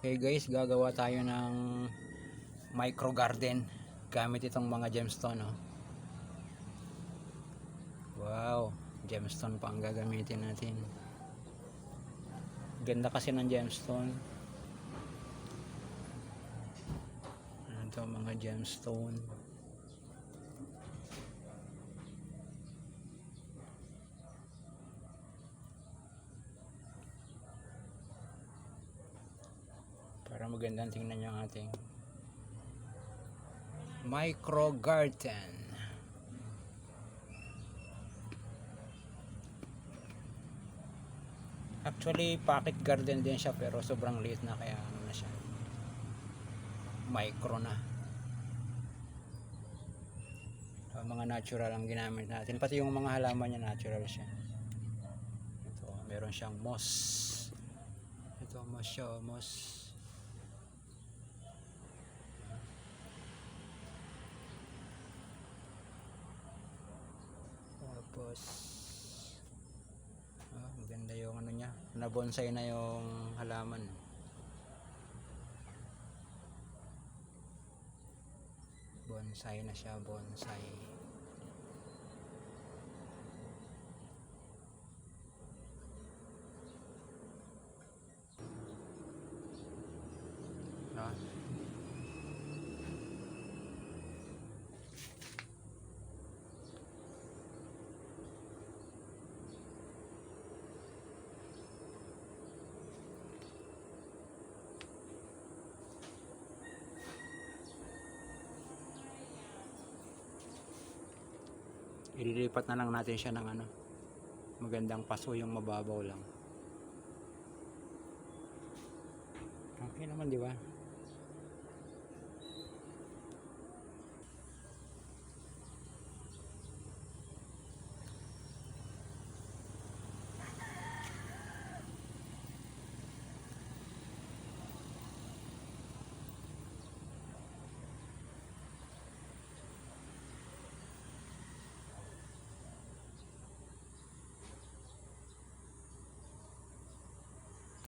Okay guys, gagawa tayo ng micro garden gamit itong mga gemstone, oh. Wow, gemstone pa ang gagamitin natin. Ganda kasi ng gemstone. Ano to, mga gemstone. Para magandang tingnan yung ating micro garden. Actually pocket garden din siya, pero sobrang liit na, kaya ano na siya, micro na. Mga natural ang ginamit natin, pati yung mga halaman niya natural siya. Ito, meron siyang moss. Ito, moss siya, moss. Tapos maganda yung ano niya, na bonsai na yung halaman. Bonsai na siya, bonsai. Ililipat na lang natin siya ng ano, magandang paso, yung mababaw lang. Okay naman, di ba?